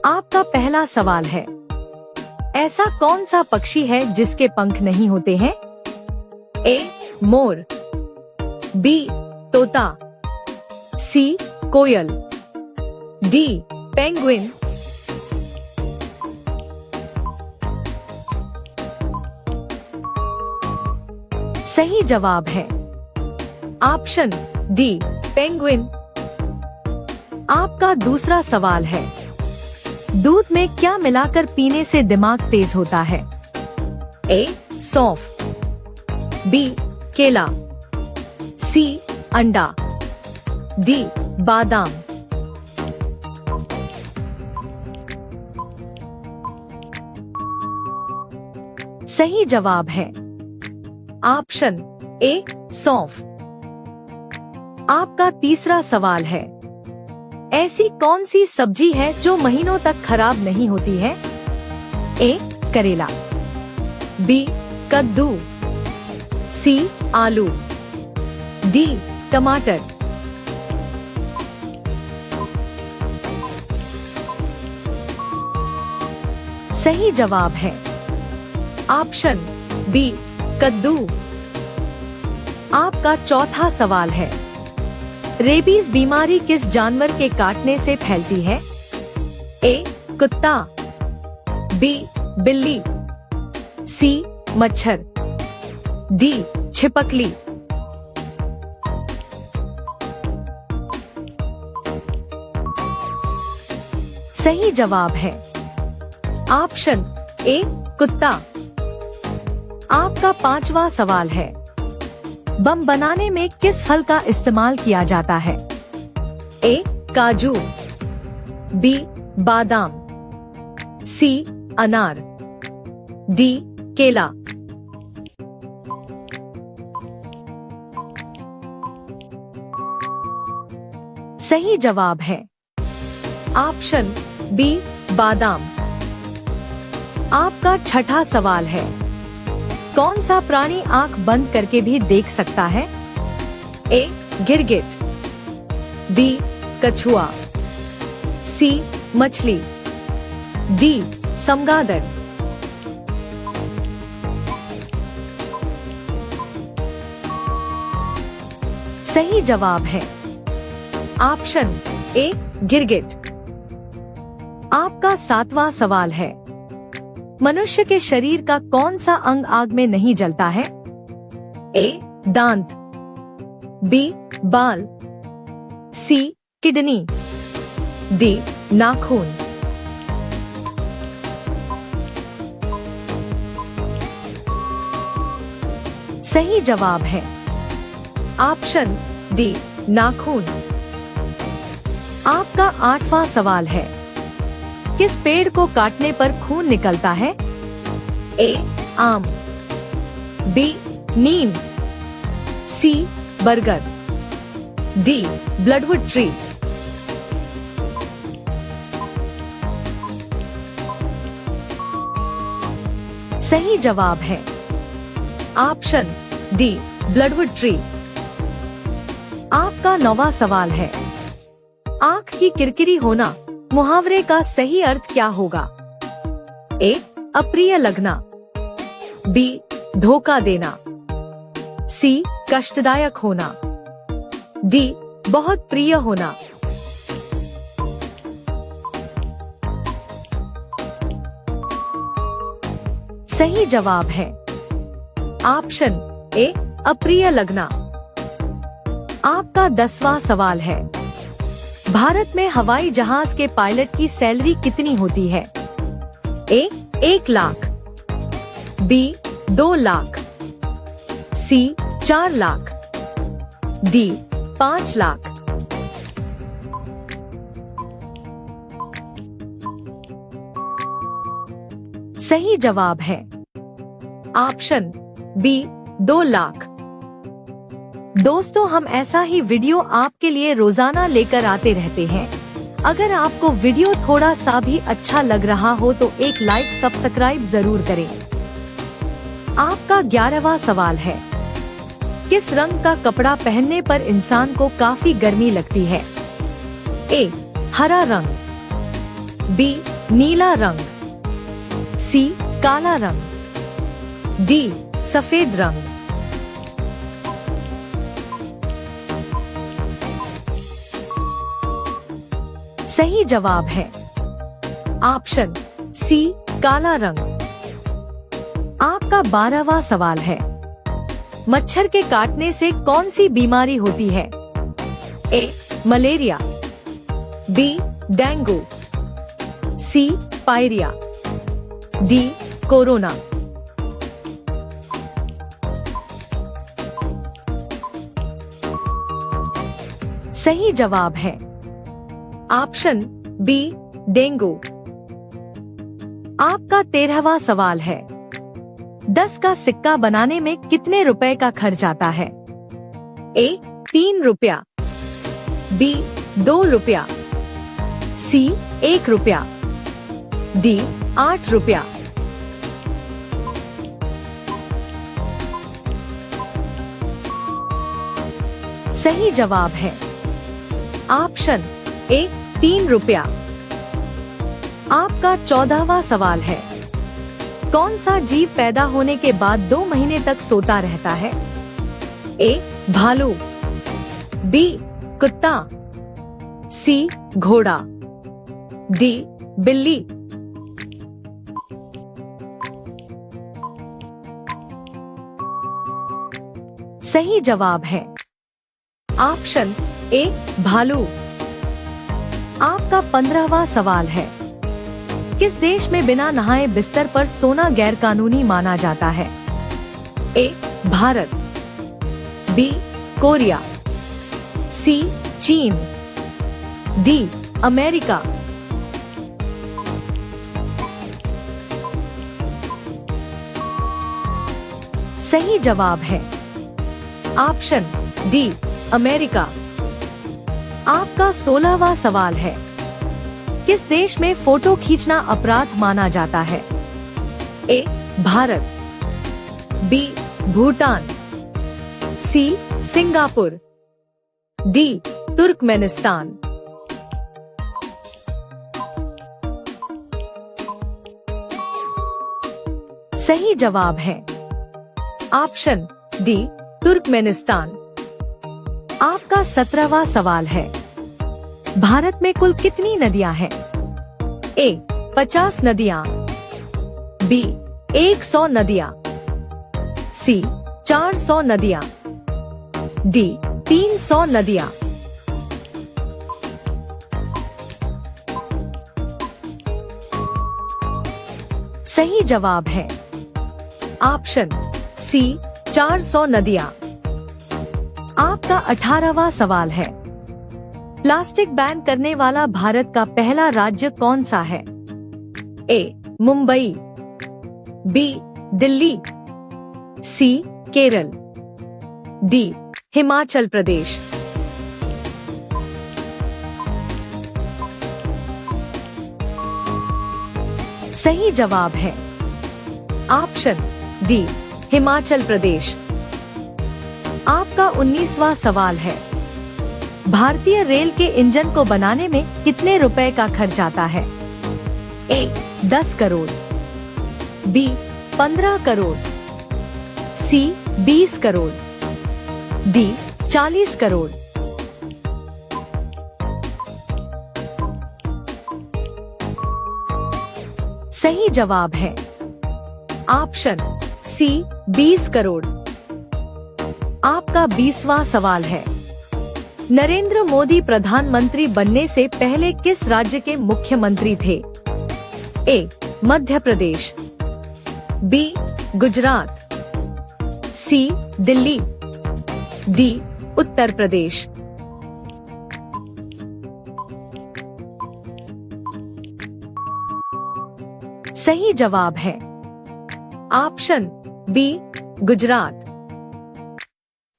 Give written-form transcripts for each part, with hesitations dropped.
आपका पहला सवाल है, ऐसा कौन सा पक्षी है जिसके पंख नहीं होते हैं? ए. मोर, बी. तोता, सी. कोयल, डी. पेंगुइन। सही जवाब है ऑप्शन डी, पेंगुइन। आपका दूसरा सवाल है, दूध में क्या मिलाकर पीने से दिमाग तेज होता है? ए. सौंफ, बी. केला, सी. अंडा, डी. बादाम। सही जवाब है ऑप्शन ए, सौंफ। आपका तीसरा सवाल है, ऐसी कौन सी सब्जी है जो महीनों तक खराब नहीं होती है? ए. करेला, बी. कद्दू, सी. आलू, डी. टमाटर। सही जवाब है ऑप्शन बी, कद्दू। आपका चौथा सवाल है, रेबीज बीमारी किस जानवर के काटने से फैलती है? ए. कुत्ता, बी. बिल्ली, सी. मच्छर, डी. छिपकली। सही जवाब है ऑप्शन ए, कुत्ता। आपका पांचवा सवाल है, बम बनाने में किस फल का इस्तेमाल किया जाता है? ए. काजू, बी. बादाम, सी. अनार, डी. केला। सही जवाब है ऑप्शन बी, बादाम। आपका छठा सवाल है, कौन सा प्राणी आंख बंद करके भी देख सकता है? ए. गिरगिट, बी. कछुआ, सी. मछली, डी. चमगादड़। सही जवाब है ऑप्शन ए, गिरगिट। आपका सातवां सवाल है, मनुष्य के शरीर का कौन सा अंग आग में नहीं जलता है? ए. दांत, बी. बाल, सी. Kidney, D. नाखून। सही जवाब है ऑप्शन डी, नाखून। आपका आठवां सवाल है, किस पेड़ को काटने पर खून निकलता है? ए. आम, बी. नीम, सी. बरगद, डी. ब्लडवुड ट्री। सही जवाब है ऑप्शन डी, ब्लडवुड ट्री। आपका नौवां सवाल है, आंख की किरकिरी होना मुहावरे का सही अर्थ क्या होगा? ए. अप्रिय लगना, बी. धोखा देना, सी. कष्टदायक होना, डी. बहुत प्रिय होना। सही जवाब है ऑप्शन ए, अप्रिय लगना। आपका 10वां सवाल है, भारत में हवाई जहाज के पायलट की सैलरी कितनी होती है? ए. 1 लाख, बी. 2 लाख, सी. 4 लाख, डी. 5 लाख। सही जवाब है ऑप्शन बी, 2 लाख। दोस्तों, हम ऐसा ही वीडियो आपके लिए रोजाना लेकर आते रहते हैं। अगर आपको वीडियो थोड़ा सा भी अच्छा लग रहा हो तो एक लाइक सब्सक्राइब जरूर करें। आपका 11वां सवाल है, किस रंग का कपड़ा पहनने पर इंसान को काफी गर्मी लगती है? ए. हरा रंग, बी. नीला रंग, सी काला रंग, डी सफेद रंग। सही जवाब है ऑप्शन सी काला रंग। आपका 12वां सवाल है, मच्छर के काटने से कौन सी बीमारी होती है? ए मलेरिया, बी डेंगू, सी पायरिया, डी कोरोना। सही जवाब है ऑप्शन बी डेंगू। आपका 13वां सवाल है, 10 का सिक्का बनाने में कितने रुपए का खर्च आता है? ए 3 रुपया, बी 2 रुपया, सी 1 रुपया, डी 8 रुपया। सही जवाब है ऑप्शन ए 3 रुपया। आपका 14वां सवाल है, कौन सा जीव पैदा होने के बाद 2 महीने तक सोता रहता है? ए भालू, बी कुत्ता, सी घोड़ा, डी बिल्ली। सही जवाब है ऑप्शन ए भालू। आपका 15वां सवाल है, किस देश में बिना नहाए बिस्तर पर सोना गैर कानूनी माना जाता है? ए भारत, बी कोरिया, सी चीन, डी अमेरिका। सही जवाब है ऑप्शन डी अमेरिका। आपका 16वां सवाल है, किस देश में फोटो खींचना अपराध माना जाता है? A Bharat, B Bhutan, C Singapore, D Turkmenistan. सही जवाब है ऑप्शन डी तुर्कमेनिस्तान। आपका 17वां सवाल है, भारत में कुल कितनी नदियां हैं? ए 50 नदियां, बी 100 नदियां, सी 400 नदियां, डी 300 नदियां। सही जवाब है ऑप्शन सी 400 नदियां। आपका 18वां सवाल है, प्लास्टिक बैन करने वाला भारत का पहला राज्य कौन सा है? ए मुंबई, बी दिल्ली, सी केरल, डी हिमाचल प्रदेश। सही जवाब है ऑप्शन डी हिमाचल प्रदेश। आपका 19वां सवाल है, भारतीय रेल के इंजन को बनाने में कितने रुपए का खर्च आता है? ए 10 करोड़, बी 15 करोड़, सी 20 करोड़, डी 40 करोड़। सही जवाब है ऑप्शन सी 20 करोड़। आपका 20वां सवाल है, नरेंद्र मोदी प्रधानमंत्री बनने से पहले किस राज्य के मुख्यमंत्री थे? ए मध्य प्रदेश, बी गुजरात, सी दिल्ली, डी उत्तर प्रदेश। सही जवाब है ऑप्शन बी गुजरात।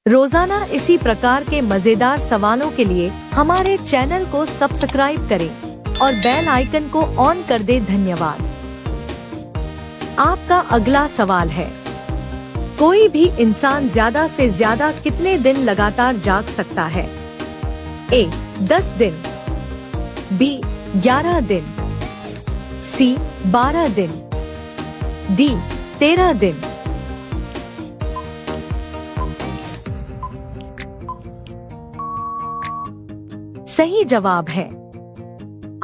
रोजाना इसी प्रकार के मजेदार सवालों के लिए हमारे चैनल को सब्सक्राइब करें और बेल आइकन को ऑन कर दें। धन्यवाद। आपका अगला सवाल है, कोई भी इंसान ज्यादा से ज्यादा कितने दिन लगातार जाग सकता है? ए 10 दिन, बी 11 दिन, सी 12 दिन, डी 13 दिन। सही जवाब है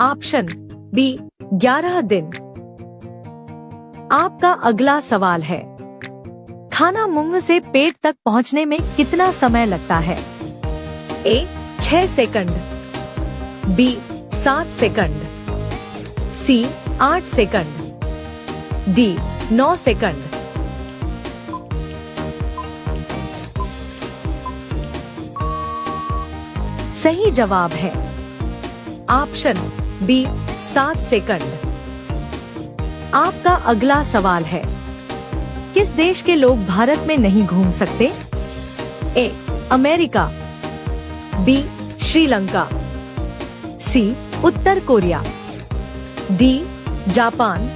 ऑप्शन बी 11 दिन। आपका अगला सवाल है, खाना मुंह से पेट तक पहुंचने में कितना समय लगता है? ए 6 सेकंड, बी 7 सेकंड, सी 8 सेकंड, डी 9 सेकंड। सही जवाब है ऑप्शन बी 7 सेकंड। आपका अगला सवाल है, किस देश के लोग भारत में नहीं घूम सकते? A America, B Sri Lanka, C उत्तर कोरिया, डी जापान।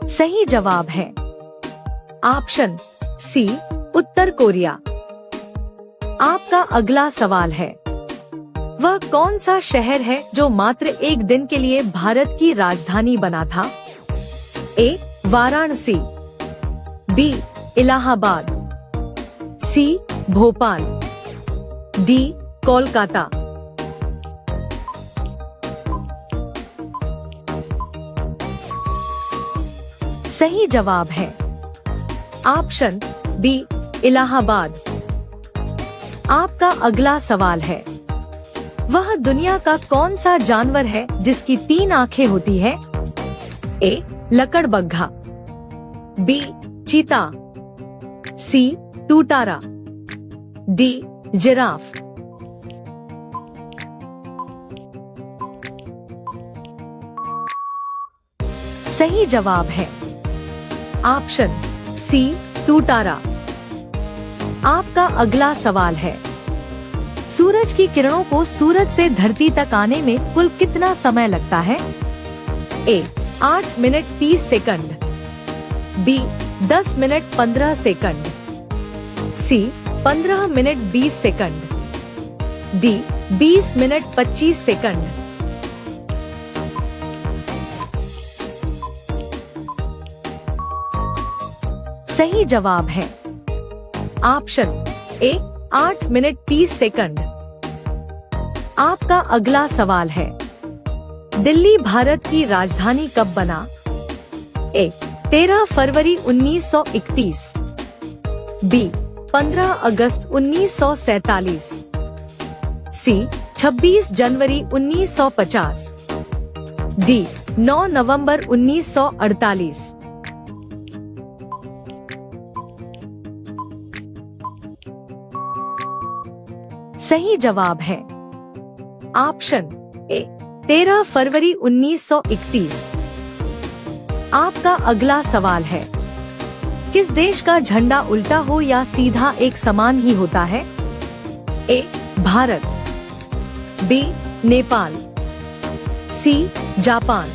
सही जवाब है ऑप्शन सी उत्तर कोरिया। आपका अगला सवाल है, वह कौन सा शहर है जो मात्र एक दिन के लिए भारत की राजधानी बना था? ए वाराणसी, बी इलाहाबाद, सी भोपाल, डी कोलकाता। सही जवाब है ऑप्शन बी इलाहाबाद। आपका अगला सवाल है, वह दुनिया का कौन सा जानवर है जिसकी 3 आंखें होती है? ए लकड़बग्घा, बी चीता, सी टूटारा, डी जिराफ। सही जवाब है ऑप्शन सी टूटारा। आपका अगला सवाल है, सूरज की किरणों को सूरज से धरती तक आने में कुल कितना समय लगता है? A 8 minute 30 second, B 10 minute 15 second, C 15 minute 20 second, D 20 minute 25 second. सही जवाब है ऑप्शन ए 8 मिनट 30 सेकंड। आपका अगला सवाल है, दिल्ली भारत की राजधानी कब बना? ए 13 फरवरी 1931, बी 15 अगस्त 1947, सी 26 जनवरी 1950, डी 9 नवंबर 1948। सही जवाब है ऑप्शन ए 13 फरवरी 1931। आपका अगला सवाल है, किस देश का झंडा उल्टा हो या सीधा एक समान ही होता है? A Bharat, B Nepal, C Japan,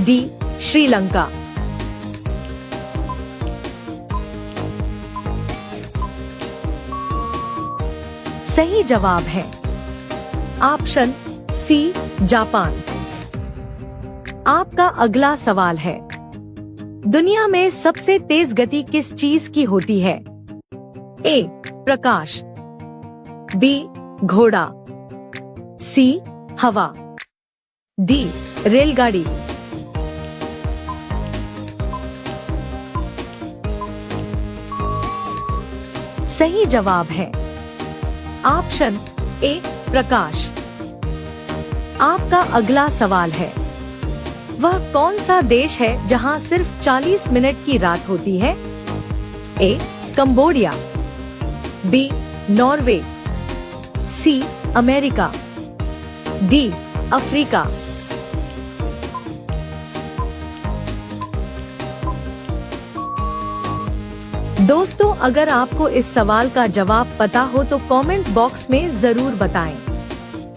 D Sri Lanka. सही जवाब है ऑप्शन सी जापान। आपका अगला सवाल है, दुनिया में सबसे तेज गति किस चीज की होती है? ए प्रकाश, बी घोड़ा, सी हवा, डी रेलगाड़ी। सही जवाब है ऑप्शन ए प्रकाश। आपका अगला सवाल है, वह कौन सा देश है जहां सिर्फ 40 मिनट की रात होती है? A Cambodia, B Norway, C America, D Africa. दोस्तों, अगर आपको इस सवाल का जवाब पता हो तो कमेंट बॉक्स में जरूर बताएं।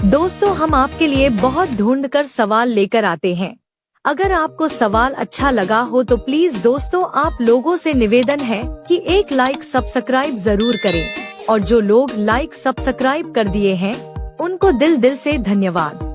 दोस्तों, हम आपके लिए बहुत ढूंढकर सवाल लेकर आते हैं। अगर आपको सवाल अच्छा लगा हो तो प्लीज दोस्तों, आप लोगों से निवेदन है कि एक लाइक सब्सक्राइब जरूर करें। और जो लोग लाइक सब्सक्राइब कर दिए हैं उनको दिल से धन्यवाद।